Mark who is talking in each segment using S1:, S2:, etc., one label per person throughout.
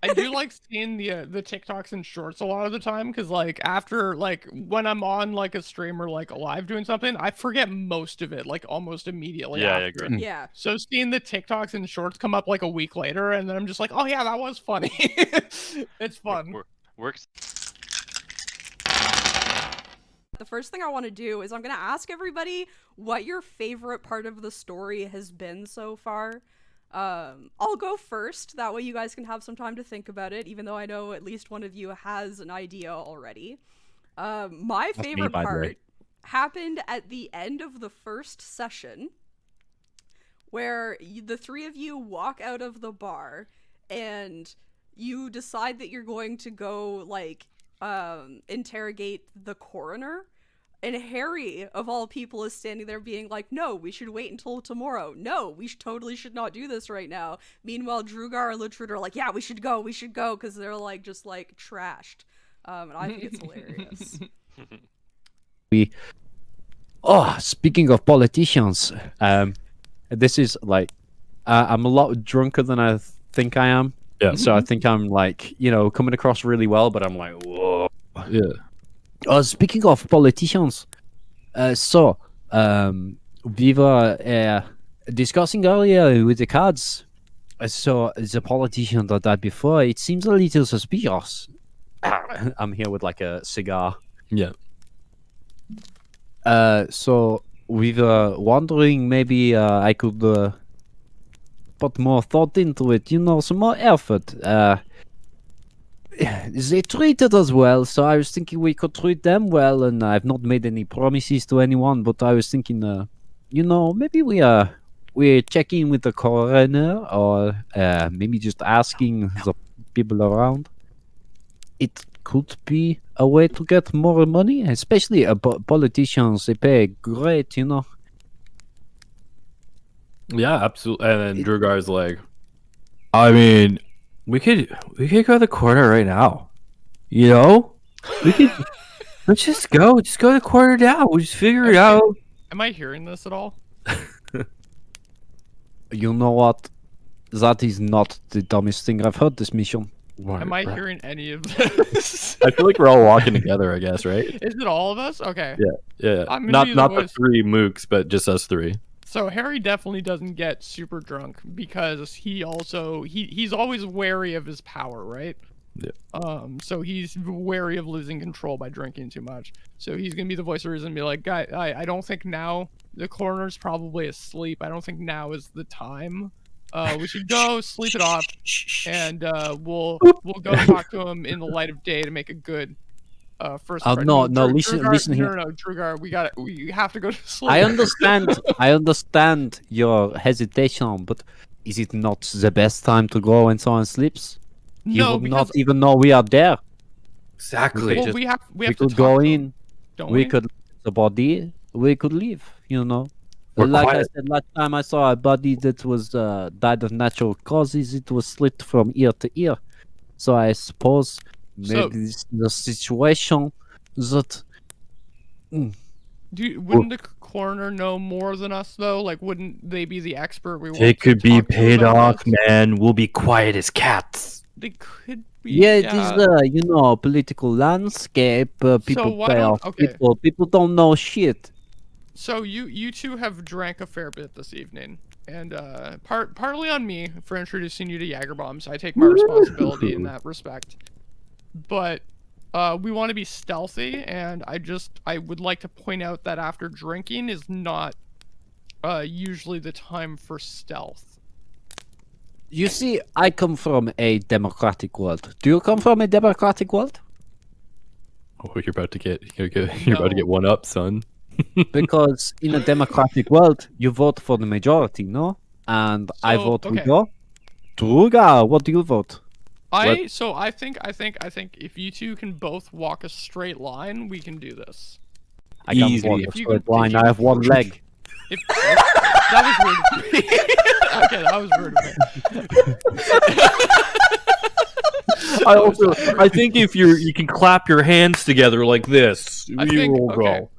S1: I do like seeing the TikToks and shorts a lot of the time because like after like when I'm on like a stream or like live doing something, I forget most of it like almost immediately
S2: Yeah, I
S1: after.
S2: agree.
S3: Yeah.
S1: So seeing the TikToks and shorts come up like a week later, and then I'm just like, oh yeah, that was funny. It's fun.
S2: Works.
S3: The first thing I want to do is I'm going to ask everybody what your favorite part of the story has been so far. I'll go first. That way you guys can have some time to think about it, even though I know at least one of you has an idea already. My favorite part happened at the end of the first session, where the three of you walk out of the bar and you decide that you're going to go, like, interrogate the coroner. And Harry, of all people, is standing there being like, no, we should wait until tomorrow. No, we totally should not do this right now. Meanwhile, Drugar and Latrude are like, yeah, we should go, because they're, like, just, like, trashed. And I think it's hilarious.
S4: Speaking of politicians, this is, like, I'm a lot drunker than I think I am.
S5: Yeah.
S4: So I think I'm, like, coming across really well, but I'm like, whoa.
S5: Yeah.
S4: Speaking of politicians, we were discussing earlier with the cards. So the politician that died before, it seems a little suspicious. I'm here with like a cigar.
S5: Yeah.
S4: So we were wondering maybe I could put more thought into it, some more effort. They treated us well, so I was thinking we could treat them well, and I've not made any promises to anyone, but I was thinking, maybe we check in with the coroner, or maybe just asking the people around. It could be a way to get more money, especially politicians. They pay great,
S5: Yeah, absolutely. And then Drugar's like, I mean, we could go to the corner right now. We could let's just go to the corner now. We'll just figure it out.
S1: Am I hearing this at all?
S4: You know what? That is not the dumbest thing I've heard this mission.
S1: Am I hearing any of this?
S5: I feel like we're all walking together, I guess, right?
S1: Is it all of us? Okay.
S5: Yeah.
S1: I'm gonna be the
S5: Not the
S1: voice.
S5: three mooks, but just us three.
S1: So Harry definitely doesn't get super drunk because he's always wary of his power, right?
S5: Yeah.
S1: So he's wary of losing control by drinking too much. So he's gonna be the voice of reason and be like, guy, I don't think now. The coroner's probably asleep. I don't think now is the time. We should go sleep it off, and we'll go talk to him in the light of day to make a good first.
S4: No, listen here.
S1: No, Drugar, we have to go to sleep.
S4: I understand your hesitation, but is it not the best time to go when someone sleeps? He
S1: No,
S4: would
S1: because
S4: not even know we are there.
S5: Exactly.
S1: well, we have
S4: We
S1: to
S4: could
S1: talk
S4: go
S1: to him,
S4: in,
S1: don't
S4: we could the body, we could leave,
S5: We're
S4: Like I
S5: quiet.
S4: said last time, I saw a body that was died of natural causes. It was slit from ear to ear. So I suppose maybe this is a situation that
S1: Wouldn't the coroner know more than us though? Like, wouldn't they be the expert we want?
S5: They
S1: to
S5: could be
S1: talk to
S5: paid
S1: about
S5: off,
S1: this?
S5: man. We'll be quiet as cats.
S1: They could be.
S4: it is political landscape. People
S1: why
S4: pay
S1: don't-
S4: off
S1: okay.
S4: people. People don't know shit.
S1: So you two have drank a fair bit this evening, and partly on me for introducing you to Jager bombs. I take my responsibility in that respect. But we want to be stealthy, and I would like to point out that after drinking is not usually the time for stealth.
S4: You see, I come from a democratic world. Do you come from a democratic world?
S5: Oh, you're about to get one up, son.
S4: Because in a democratic world, you vote for the majority, no? And I
S1: So,
S4: vote with
S1: okay.
S4: you. Druga, what do you vote?
S1: I think if you two can both walk a straight line, we can do this.
S4: I can't
S5: Easy.
S4: walk
S1: If
S4: a
S1: you
S4: straight
S1: can-
S4: line.
S1: if you
S4: I have one leg.
S1: If that was rude of me. Okay, that was rude of me.
S5: I think if you can clap your hands together like this,
S1: I
S5: you
S1: think-
S5: will go.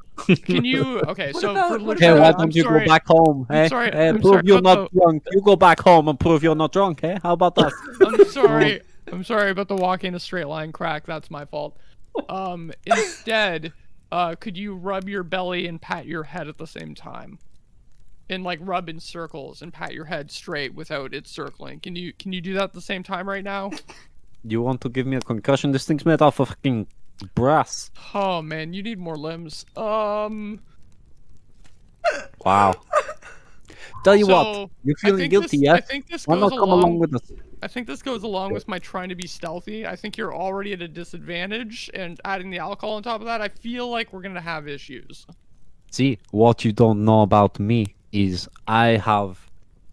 S1: Can you? Okay, so
S3: about-
S1: for
S3: what
S4: Okay,
S3: about-
S4: why
S1: I'm
S4: don't you
S1: sorry.
S4: go back home? Hey,
S1: sorry,
S4: hey,
S1: I'm
S4: prove
S1: sorry,
S4: you're
S1: but
S4: not drunk. You go back home and prove you're not drunk. Hey, how about that?
S1: I'm sorry. I'm sorry about the walking a straight line crack. That's my fault. Instead, could you rub your belly and pat your head at the same time? And like rub in circles and pat your head straight without it circling. Can you do that at the same time right now?
S4: You want to give me a concussion? This thing's made out of fucking brass.
S1: Oh man, you need more limbs.
S4: Wow. Tell you
S1: So,
S4: what, you're
S1: I
S4: feeling
S1: think
S4: guilty,
S1: this,
S4: yes?
S1: I think this
S4: Why
S1: goes
S4: not come along
S1: along.
S4: with us?
S1: I think this goes along with my trying to be stealthy. I think you're already at a disadvantage, and adding the alcohol on top of that, I feel like we're gonna have issues.
S4: See, what you don't know about me is I have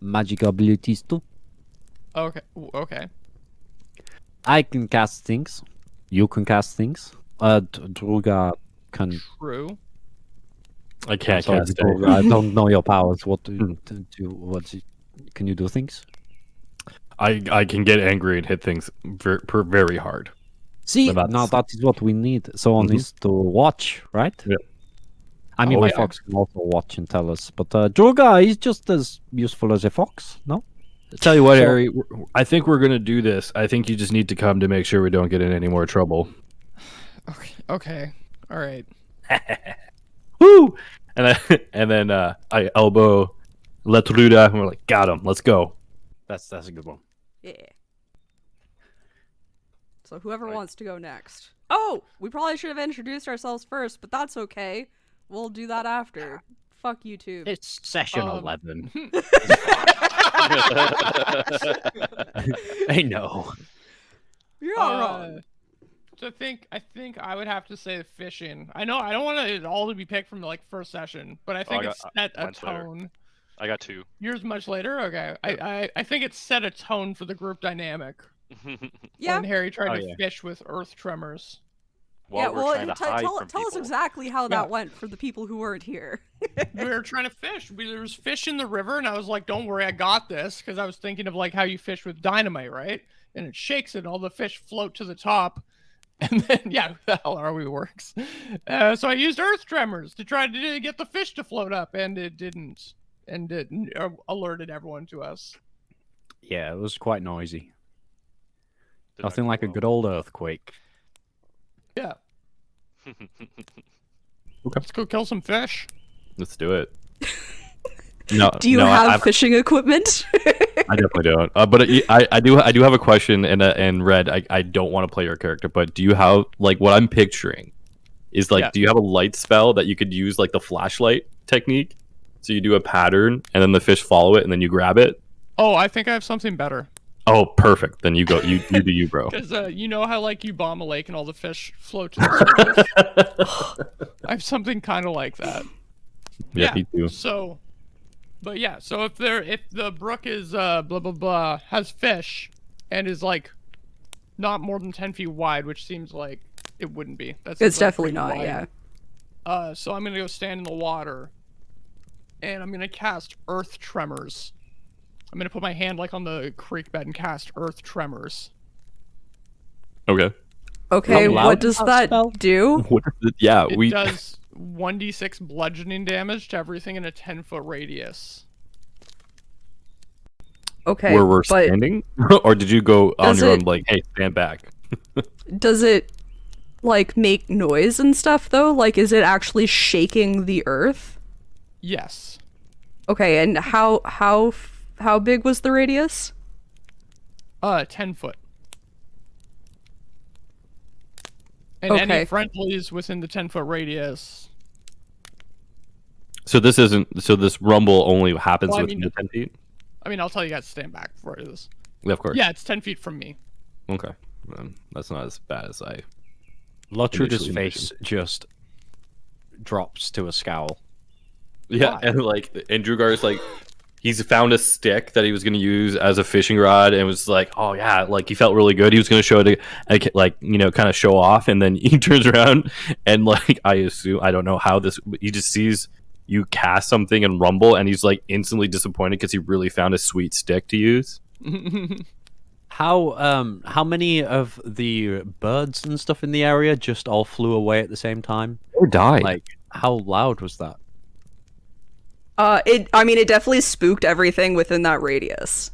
S4: magic abilities too.
S1: Okay. Okay.
S4: I can cast things. You can cast things. Druga can.
S1: True.
S5: I can't
S4: Sorry,
S5: cast
S4: Druga, I don't know your powers. What do you do? Can you do things?
S5: I can get angry and hit things very hard.
S4: See,
S5: But
S4: now
S5: that's-
S4: that is what we need. Someone
S5: Mhm.
S4: needs to watch, right?
S5: Yeah.
S4: I mean,
S5: Oh,
S4: my
S5: yeah.
S4: fox can also watch and tell us. But Druga is just as useful as a fox, no?
S5: Tell you what,
S4: So-
S5: Harry, I think we're gonna do this. I think you just need to come to make sure we don't get in any more trouble.
S1: Okay. Okay. All right.
S5: Woo! And then I elbow Letruda, and we're like, got him. Let's go.
S4: That's a good one.
S3: Yeah. So whoever wants to go next. Oh, we probably should have introduced ourselves first, but that's okay. We'll do that after. Fuck YouTube.
S4: It's session
S1: Um,
S4: 11. I know.
S3: You're not wrong.
S1: So I think I would have to say fishing. I know I don't want it all to be picked from the like first session, but I think
S2: I
S1: it's
S2: got-
S1: set a
S2: mine's later.
S1: tone.
S2: I got 2.
S1: Yours much later. Okay. I think it's set a tone for the group dynamic.
S3: Yeah.
S1: When Harry tried
S4: Oh,
S1: to
S4: yeah.
S1: fish with earth tremors.
S2: While
S3: Yeah,
S2: we're
S3: well,
S2: trying to hide
S3: tell
S2: from
S3: us
S2: people.
S3: exactly how
S1: Yeah.
S3: that went for the people who weren't here.
S1: We were trying to fish. There was fish in the river, and I was like, "Don't worry, I got this," because I was thinking of like how you fish with dynamite, right? And it shakes it, and all the fish float to the top, and then yeah, who the hell are we works? So I used earth tremors to try to get the fish to float up, and it didn't, and it alerted everyone to us.
S4: Yeah, it was quite noisy.
S2: Did not
S4: Nothing
S2: go
S4: like a
S2: well.
S4: good old earthquake.
S1: Yeah, let's go kill some fish.
S5: Let's do it. No,
S3: Do you
S5: no,
S3: have fishing equipment?
S5: I definitely don't. But I do have a question, and Red, I don't want to play your character, but do you have like what I'm picturing is like,
S1: Yeah.
S5: do you have a light spell that you could use like the flashlight technique? So you do a pattern, and then the fish follow it, and then you grab it.
S1: Oh, I think I have something better.
S5: Oh, perfect. Then you go. You do you, bro.
S1: Because you know how like you bomb a lake and all the fish float to the surface. I have something kind of like that.
S5: Yeah, me too.
S1: So, but yeah, so if the brook is blah blah blah has fish, and is like not more than 10 feet wide, which seems like it wouldn't be. That's
S3: It's definitely not, yeah.
S1: So I'm gonna go stand in the water, and I'm gonna cast earth tremors. I'm gonna put my hand like on the creek bed and cast earth tremors.
S5: Okay.
S3: Okay,
S4: How loud
S3: what
S4: is
S3: does
S4: that
S3: that
S4: spell?
S3: do?
S5: What is it? Yeah,
S1: It
S5: we.
S1: does 1d6 bludgeoning damage to everything in a 10-foot radius.
S3: Okay,
S5: Where we're
S3: but
S5: standing, or did you go on
S3: Does
S5: your own?
S3: it-
S5: Like, hey, stand back.
S3: does it like make noise and stuff though? Like, is it actually shaking the earth?
S1: Yes.
S3: Okay, and how big was the radius?
S1: 10 foot. And any
S3: Okay.
S1: friendlies within the 10-foot radius.
S5: So this isn't. So this rumble only happens
S1: Well, I
S5: within
S1: mean-
S5: the 10 feet.
S1: I mean, I'll tell you guys to stand back before I do this.
S5: Yeah, of course.
S1: Yeah, it's 10 feet from me.
S5: Okay. That's not as bad as I.
S4: Lotruda's
S5: Initially
S4: face just drops to a scowl.
S5: Yeah,
S1: Why?
S5: and like, and Drugar's like, he's found a stick that he was gonna use as a fishing rod, and was like, oh yeah, like he felt really good. He was gonna show it, like you know, kind of show off, and then he turns around and like, I assume, I don't know how this, he just sees you cast something and rumble, and he's like instantly disappointed because he really found a sweet stick to use.
S4: How many of the birds and stuff in the area just all flew away at the same time?
S5: Or died.
S4: Like, how loud was that?
S3: I mean, it definitely spooked everything within that radius.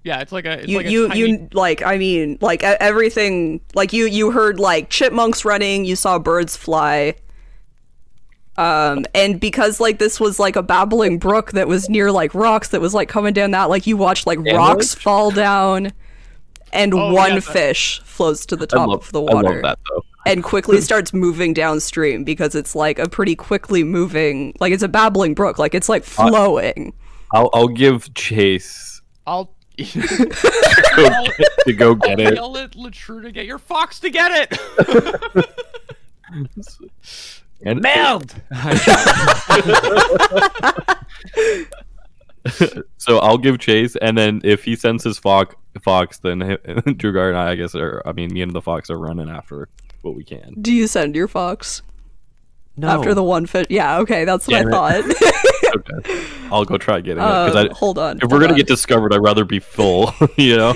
S1: Yeah, it's like a it's
S3: You
S1: like a
S3: you
S1: tiny...
S3: you like I mean like everything like you heard like chipmunks running, you saw birds fly. And because like this was like a babbling brook that was near like rocks that was like coming down that, like you watched like rocks fall down, and
S1: Oh,
S3: one
S1: yeah, that-
S3: fish floats to the top of the
S5: I
S3: water
S5: love that though.
S3: and quickly starts moving downstream because it's like a pretty quickly moving, like it's a babbling brook, like it's like flowing.
S5: I'll give Chase
S1: I'll
S5: to go get it.
S1: yell at Latrue to get your fox to get it.
S5: And
S4: Meld!
S5: so I'll give Chase, and then if he sends his fox, then Drugar and I guess, me and the fox are running after what we can.
S3: Do you send your fox
S4: No.
S3: after the one fish? Yeah, okay, that's what
S5: Damn
S3: I thought.
S5: Okay, I'll go try getting it because
S3: Hold on.
S5: if we're
S3: hold
S5: gonna
S3: on.
S5: get discovered, I'd rather be full. You know.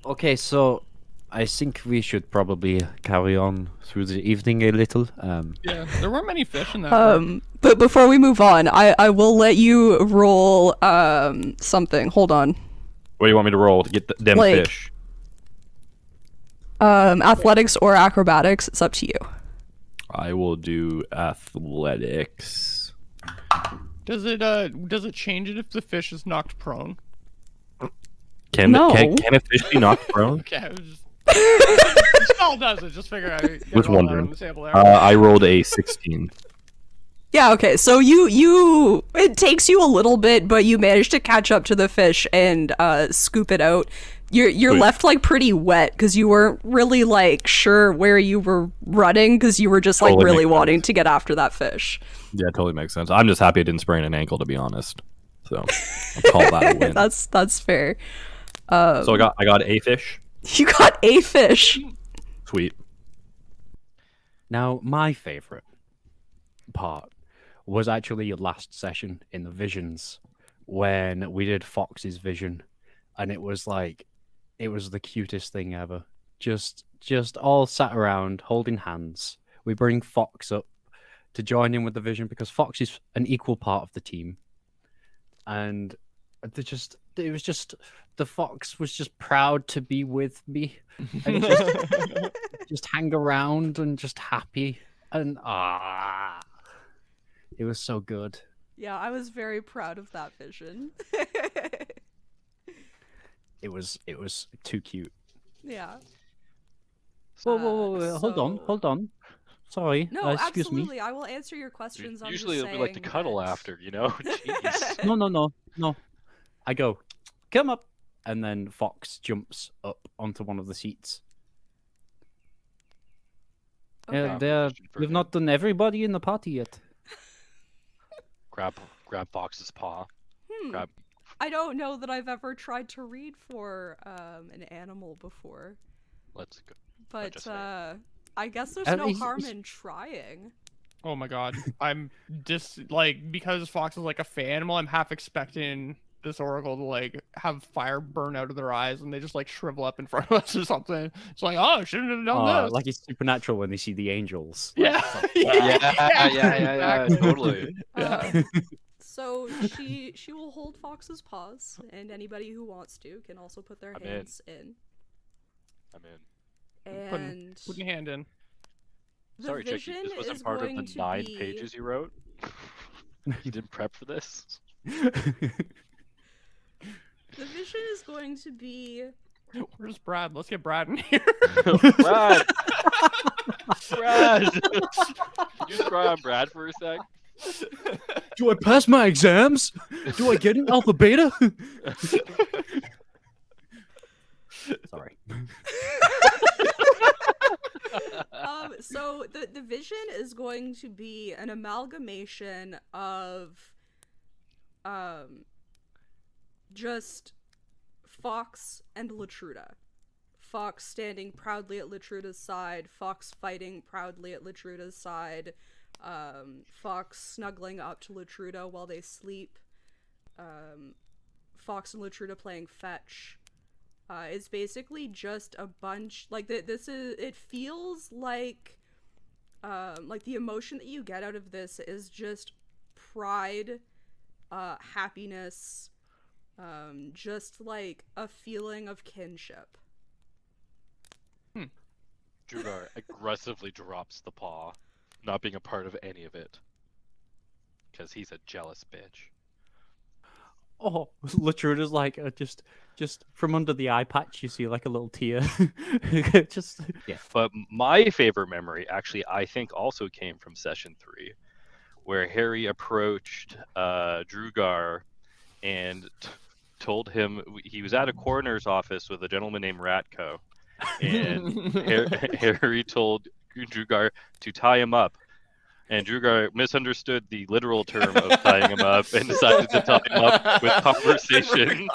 S4: Okay, so I think we should probably carry on through the evening a little.
S1: Yeah, there weren't many fish in that.
S3: But before we move on, I will let you roll something. Hold on.
S5: What do you want me to roll to get them
S3: Like-
S5: fish?
S3: Athletics or acrobatics, it's up to you.
S5: I will do athletics.
S1: Does it change it if the fish is knocked prone?
S5: Can
S3: No.
S5: can a fish be knocked prone?
S1: Okay, I was just it all does it. Just figure out.
S5: Was wondering.
S1: On the table there.
S5: I rolled a 16.
S3: Yeah, okay. So you it takes you a little bit, but you manage to catch up to the fish and scoop it out. You're
S5: Sweet.
S3: left like pretty wet because you weren't really like sure where you were running because you were just like
S5: Totally
S3: really
S5: makes
S3: wanting
S5: sense.
S3: to get after that fish.
S5: Yeah, totally makes sense. I'm just happy I didn't sprain an ankle, to be honest. So I'll call that a win.
S3: That's fair.
S5: So I got a fish.
S3: You got a fish.
S5: Sweet.
S4: Now, my favorite part was actually your last session in the visions when we did Fox's vision, and it was like it was the cutest thing ever. Just all sat around holding hands. We bring Fox up to join in with the vision because Fox is an equal part of the team, and it was just the fox was just proud to be with me and just hang around and just happy and it was so good.
S3: Yeah, I was very proud of that vision.
S4: It was too cute.
S3: Yeah.
S4: Whoa, hold on. Sorry,
S3: No,
S4: excuse
S3: absolutely. I will answer your questions. I'm
S2: Usually
S3: just
S2: it'll be like to
S3: saying
S2: cuddle
S3: that-
S2: after, you know? Jeez.
S4: me. No. I go, come up, and then Fox jumps up onto one of the seats.
S3: Okay.
S4: We've not done everybody in the party yet.
S2: grab Fox's paw. Grab.
S3: I don't know that I've ever tried to read for an animal before,
S2: Let's go.
S3: but
S2: just saying.
S3: I guess there's
S4: Uh,
S3: no
S4: he's-
S3: harm
S4: he's-
S3: in trying.
S1: Oh my god, I'm because Fox is like a fey animal. I'm half expecting this oracle to like have fire burn out of their eyes and they just like shrivel up in front of us or something. It's like, oh, shouldn't have done this.
S4: Like it's supernatural when they see the angels.
S1: Yeah.
S2: Yeah,
S1: exactly.
S2: totally.
S1: Yeah.
S3: So she will hold Fox's paws, and anybody who wants to can also put their
S2: I'm in.
S3: hands in.
S2: I'm in.
S3: And
S1: Put your hand in.
S3: the
S2: Sorry, Chicky,
S3: vision
S2: this
S3: is
S2: wasn't part of
S3: going
S2: the
S3: to
S2: 9
S3: be...
S2: pages you wrote? You didn't prep for this?
S3: The vision is going to be...
S1: Where's Brad? Let's get Brad in here.
S2: Brad! Brad! Can you cry on Brad for a sec?
S4: Do I pass my exams? Do I get an alpha beta? Sorry.
S3: So the vision is going to be an amalgamation of just Fox and Latruda. Fox standing proudly at Latruda's side, Fox fighting proudly at Latruda's side, Fox snuggling up to Latruda while they sleep, Fox and Latruda playing fetch. It's basically just a bunch, like, it feels like the emotion that you get out of this is just pride happiness, just like a feeling of kinship.
S2: Drugar aggressively drops the paw, not being a part of any of it. Because he's a jealous bitch.
S6: Oh, Latruda's like just from under the eye patch, you see like a little tear. Just yeah.
S2: But my favorite memory, actually, I think also came from session 3, where Harry approached Drugar and told him he was at a coroner's office with a gentleman named Ratko, and Harry told Drugar to tie him up. And Drugar misunderstood the literal term of tying him up and decided to tie him up with conversation.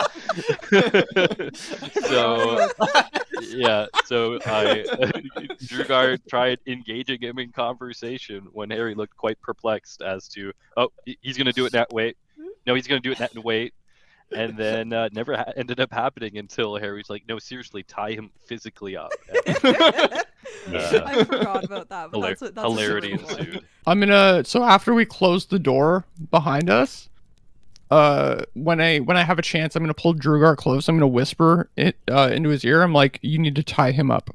S2: So, yeah, so Drugar tried engaging him in conversation when Harry looked quite perplexed as to, oh, he's going to do it that way. No, he's going to do it that way. And then never ended up happening until Harry's like, no, seriously, tie him physically up.
S3: I forgot about that. But that's
S2: hilarity
S3: a super
S2: ensued.
S1: I'm gonna. So after we close the door behind us, when I have a chance, I'm gonna pull Drugar close. I'm gonna whisper it into his ear. I'm like, you need to tie him up.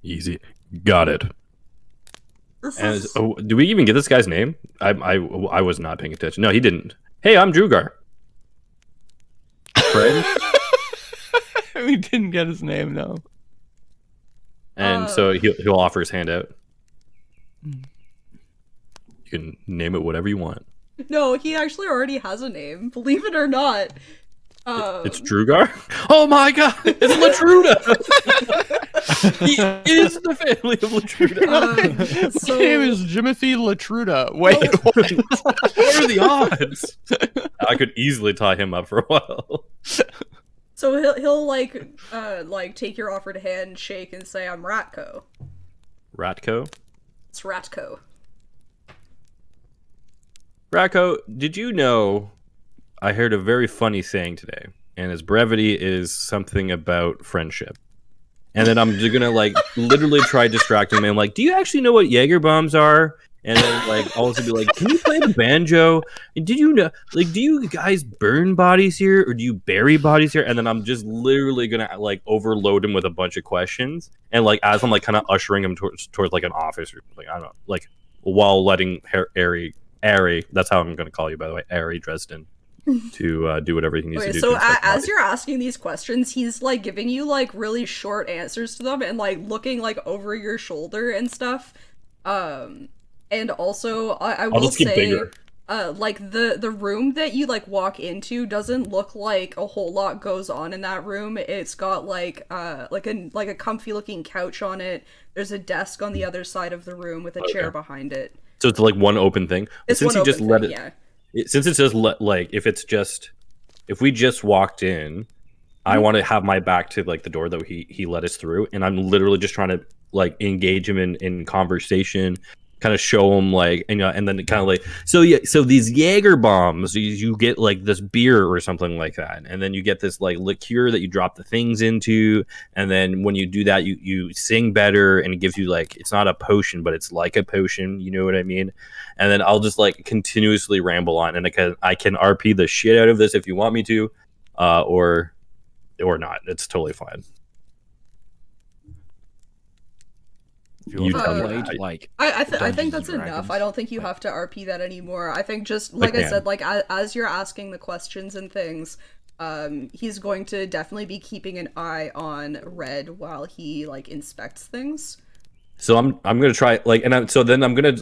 S5: Easy. Got it. And do we even get this guy's name? I was not paying attention. No, he didn't. Hey, I'm Drugar. Friend?
S1: We didn't get his name, no.
S5: And so he'll offer his hand out. You can name it whatever you want.
S3: No, he actually already has a name, believe it or not.
S5: It's Drugar? Oh my god! It's Latruda! He is the family of Latruda.
S1: His name is Jimothy Latruda. Wait, what?
S5: What are the odds? I could easily tie him up for a while.
S3: So he'll like take your offered hand, shake, and say, "I'm Ratko."
S5: Ratko?
S3: It's Ratko.
S5: Ratko, did you know I heard a very funny saying today, and its brevity is something about friendship. And then I'm just gonna like literally try distracting him and like, do you actually know what Jaeger bombs are? And then like also be like, can you play the banjo? And did you know, like, do you guys burn bodies here or do you bury bodies here? And then I'm just literally gonna like overload him with a bunch of questions, and like as I'm like kind of ushering him towards like an office or like I don't know, like while letting Ari, that's how I'm gonna call you by the way, Ari Dresden, to do whatever he needs to do.
S3: So as you're asking these questions, he's like giving you like really short answers to them and like looking like over your shoulder and stuff. And also I will say, like the room that you like walk into doesn't look like a whole lot goes on in that room. It's got like a comfy looking couch on it. There's a desk on the other side of the room with a chair behind it.
S5: So it's like one open thing.
S3: It's
S5: since
S3: one
S5: he just
S3: open
S5: let
S3: thing,
S5: it.
S3: yeah.
S5: Since it says like if we just walked in, I want to have my back to like the door that he let us through, and I'm literally just trying to like engage him in conversation, kind of show him like, and then kind of like, so these Jaeger bombs, you get like this beer or something like that, and then you get this like liqueur that you drop the things into, and then when you do that you sing better, and it gives you like, it's not a potion but it's like a potion, you know what I mean? And then I'll just like continuously ramble on, and I can RP the shit out of this if you want me to, or not. It's totally fine.
S4: You played, like,
S3: I think that's
S4: Dungeons and
S3: enough.
S4: Dragons.
S3: I don't think you have to RP that anymore. I think just like I said, like as you're asking the questions and things, he's going to definitely be keeping an eye on Red while he like inspects things.
S5: So I'm gonna try like, and I'm gonna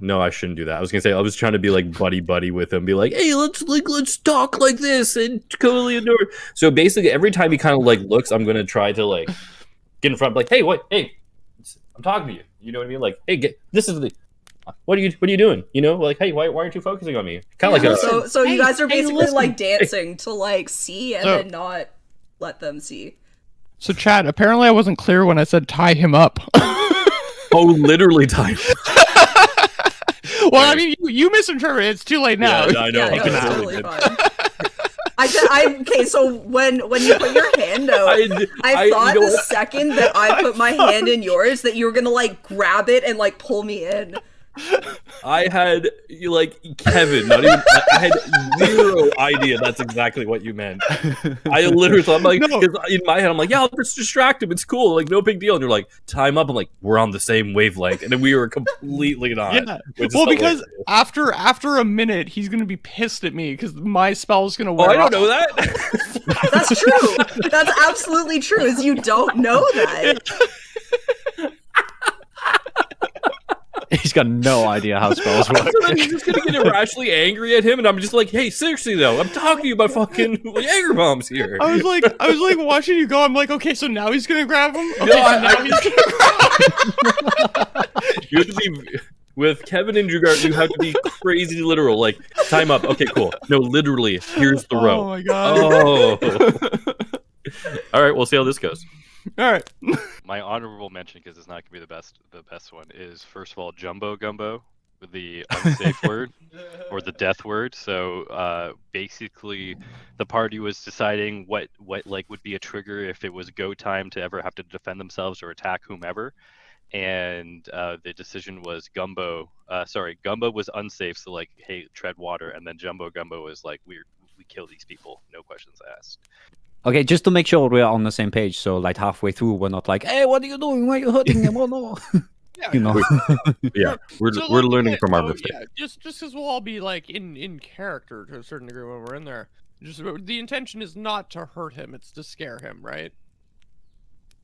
S5: no, I shouldn't do that. I was gonna say I was trying to be like buddy with him, be like, hey, let's talk like this and totally adore. So basically, every time he kind of like looks, I'm gonna try to like get in front, like, hey, I'm talking to you. You know what I mean? Like, hey, this is the. What are you doing? You know, like, hey, why aren't you focusing on me? Kind of like a.
S3: So you guys are basically
S1: listen.
S3: like dancing to like see and then not let them see.
S1: So, Chad, apparently I wasn't clear when I said tie him up.
S5: Oh, literally time.
S1: Well, I mean, you misinterpreted. It's too late now.
S5: Yeah, I know.
S3: Yeah, no,
S5: I
S3: it's
S5: absolutely
S3: totally
S5: did.
S3: fine. Okay, so when you put your hand out, I thought the second that I put my hand in yours that you were gonna like grab it and like pull me in.
S5: I had like Kevin, not even. I had zero idea that's exactly what you meant. I literally thought, I'm like,
S1: No.
S5: 'cause in my head, I'm like, yeah, I'll just distract him. It's cool, like no big deal. And you're like, time up. I'm like, we're on the same wavelength, and then we were completely not.
S1: Yeah.
S5: which is
S1: Well, because
S5: hilarious.
S1: after a minute, he's gonna be pissed at me because my spell's gonna
S5: Oh,
S1: wear
S5: I don't
S1: off.
S5: know that.
S3: That's true. That's absolutely true. Is you don't know that.
S6: He's got no idea how spells work.
S5: So then he's just gonna get irrationally angry at him, and I'm just like, hey, seriously though, I'm talking to you about fucking Jaeger bombs here.
S1: I was like watching you go. I'm like, okay, so now he's gonna grab him. Okay,
S5: No,
S1: so now he's gonna grab him.
S5: You have to be with Kevin and Jugar. You have to be crazy literal. Like, time up. Okay, cool. No, literally. Here's the row.
S1: Oh my god.
S5: Oh. All right, we'll see how this goes.
S1: All right.
S2: My honorable mention, because it's not gonna be the best one, is first of all Jumbo Gumbo, the unsafe word or the death word. So basically, the party was deciding what like would be a trigger if it was go time to ever have to defend themselves or attack whomever, and the decision was Gumbo. Gumbo was unsafe, so like, hey, tread water, and then Jumbo Gumbo was like, we kill these people, no questions asked.
S6: Okay, just to make sure we're on the same page, so like halfway through, we're not like, "Hey, what are you doing? Why are you hurting him? Oh no!"
S1: Yeah.
S6: You know.
S5: Yeah, we're
S1: So,
S5: we're
S1: like,
S5: learning
S1: yeah,
S5: from our
S1: so,
S5: mistakes.
S1: yeah, just because we'll all be like in character to a certain degree when we're in there. Just the intention is not to hurt him; it's to scare him, right?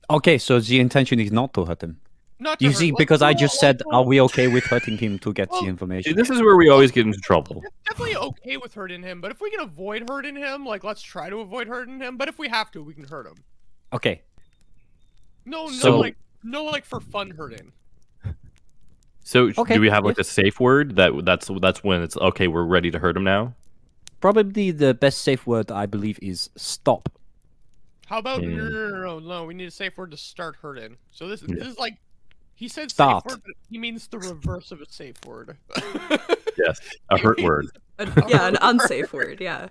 S6: Okay, so the intention is not to hurt him.
S1: Not to
S6: You
S1: hurt-
S6: see,
S1: like,
S6: because I
S1: well,
S6: just
S1: like,
S6: said,
S1: well,
S6: "Are we okay with hurting him to get
S1: Well,
S6: the
S5: See,
S6: information?"
S5: this is where we always get into trouble.
S1: definitely okay with hurting him, but if we can avoid hurting him, like let's try to avoid hurting him. But if we have to, we can hurt him.
S6: Okay,
S1: No,
S6: So-
S1: no, like for fun hurting.
S5: So
S6: Okay,
S5: do we have like a safe word that's when it's okay? We're ready to hurt him now.
S6: probably the best safe word I believe is stop.
S1: How about
S5: Yeah.
S1: no? We need a safe word to start hurting. So this is like he said
S6: Start.
S1: safe word, but he means the reverse of a safe word.
S5: Yes, a hurt word.
S3: Yeah, an unsafe word. Yeah.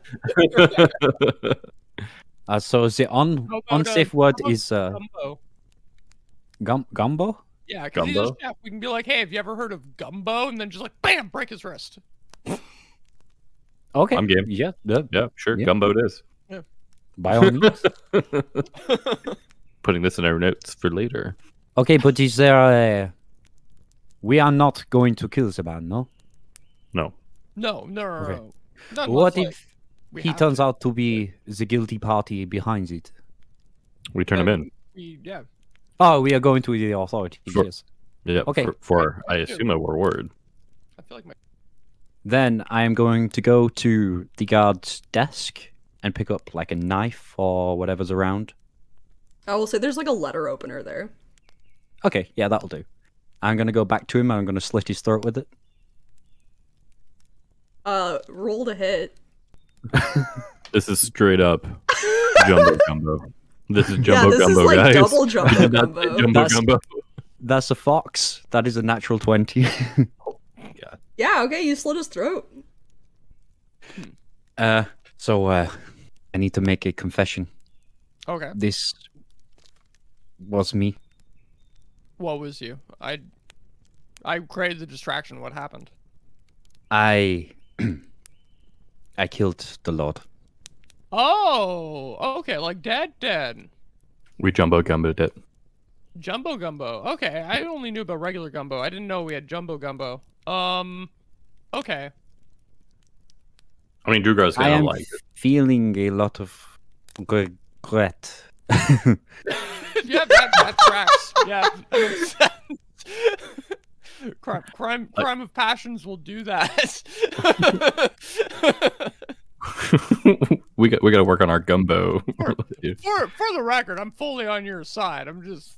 S6: So the
S1: How about,
S6: unsafe
S1: how
S6: word
S1: about
S6: is
S1: gumbo.
S6: gumbo.
S1: Yeah, because he's
S5: Gumbo?
S1: a chef. We can be like, hey, have you ever heard of gumbo? And then just like, bam, break his wrist.
S6: Okay,
S5: I'm game.
S6: Yeah,
S5: Yeah, sure.
S6: Yeah.
S5: Gumbo it is.
S6: by all means.
S5: Putting this in our notes for later.
S6: Okay, but is there a... We are not going to kill the man, no?
S5: No.
S1: No.
S6: Okay.
S1: Not
S6: What
S1: unless, like,
S6: if
S1: we
S6: he
S1: have
S6: turns
S1: to.
S6: out to be the guilty party behind it?
S5: We turn him in.
S1: Yeah.
S6: Oh, we are going to the authorities,
S5: Sure.
S6: yes.
S5: Yeah.
S6: Okay.
S5: For I
S1: Let's do it.
S5: assume a reward.
S1: I feel like my.
S6: Then I am going to go to the guard's desk and pick up like a knife or whatever's around.
S3: I will say there's like a letter opener there.
S6: Okay, yeah, that'll do. I'm going to go back to him and I'm going to slit his throat with it.
S3: Roll to hit.
S5: This is straight up Jumbo Gumbo. This is
S3: Yeah,
S5: Jumbo
S3: this
S5: Gumbo,
S3: is like
S5: guys.
S3: double Jumbo
S5: That's
S3: Gumbo.
S5: Jumbo
S6: That's-
S5: Gumbo.
S6: That's a fox. That is a natural 20.
S3: Yeah, okay, you slit his throat.
S6: So, I need to make a confession.
S1: Okay.
S6: This was me.
S1: What was you? I created the distraction. What happened?
S6: I killed the Lord.
S1: Oh, okay, like dead.
S5: We Jumbo Gumboed it.
S1: Jumbo gumbo. Okay, I only knew about regular gumbo. I didn't know we had jumbo gumbo. Okay.
S5: I mean, Drugar's
S6: I
S5: gonna
S6: am
S5: like it.
S6: feeling a lot of regret.
S1: Yeah, that tracks. Yeah, that makes sense. Crime of passions will do that.
S5: we got to work on our gumbo.
S1: For the record, I'm fully on your side. I'm just.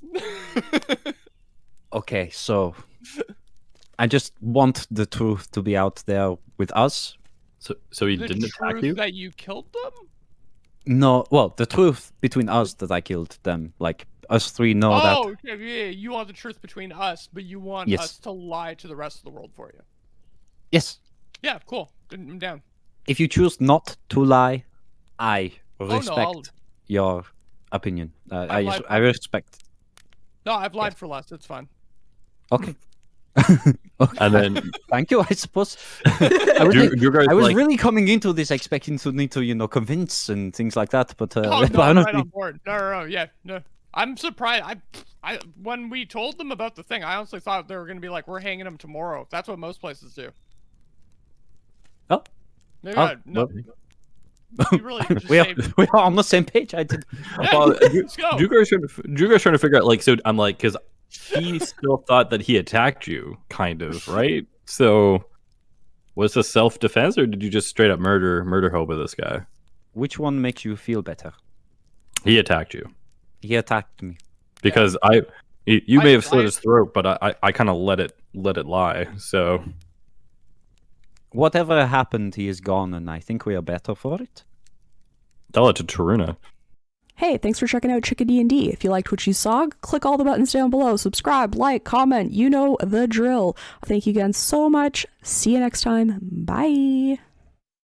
S6: Okay, so I just want the truth to be out there with us.
S5: So he
S1: The
S5: didn't attack
S1: truth
S5: you?
S1: that you killed them?
S6: No, well, the truth between us that I killed them. Like, us three know that.
S1: Oh, okay, yeah, you want the truth between us, but you want
S6: Yes.
S1: us to lie to the rest of the world for you.
S6: Yes.
S1: Yeah, cool. I'm down.
S6: If you choose not to lie, I
S1: no,
S6: respect
S1: I'll-
S6: your opinion.
S1: I've lied
S6: I respect.
S1: No, I've lied for less. It's fine.
S6: Okay.
S5: And then
S4: Thank you, I suppose. I was, like-
S5: Drugar's
S4: I was
S5: like,
S4: really coming into this expecting to need to, convince and things like that, but,
S1: Oh,
S4: but
S1: no, I'm right
S4: honestly,
S1: on board. No, yeah, no. I'm surprised. I when we told them about the thing, I honestly thought they were gonna be like, we're hanging them tomorrow. That's what most places do.
S4: Oh.
S1: Maybe
S4: Oh,
S1: not. No,
S5: well,
S1: you really just
S4: we are,
S1: saved.
S4: we are on the same page. I did.
S1: Yeah,
S5: well,
S1: let's go.
S5: Drugar's trying to figure out, like, so I'm like, because he still thought that he attacked you, kind of, right? So, was this self-defense, or did you just straight up murder Hoba this guy?
S4: Which one makes you feel better?
S5: He attacked you
S4: He attacked me.
S5: because you may have slit
S1: I-
S5: his throat, but I kind of let it lie. So
S4: Whatever happened, he is gone, and I think we are better for it.
S5: tell it to Taruna.
S3: Hey, thanks for checking out Chicka D&D. If you liked what you saw, click all the buttons down below. Subscribe, like, comment. You know the drill. Thank you again so much. See you next time. Bye.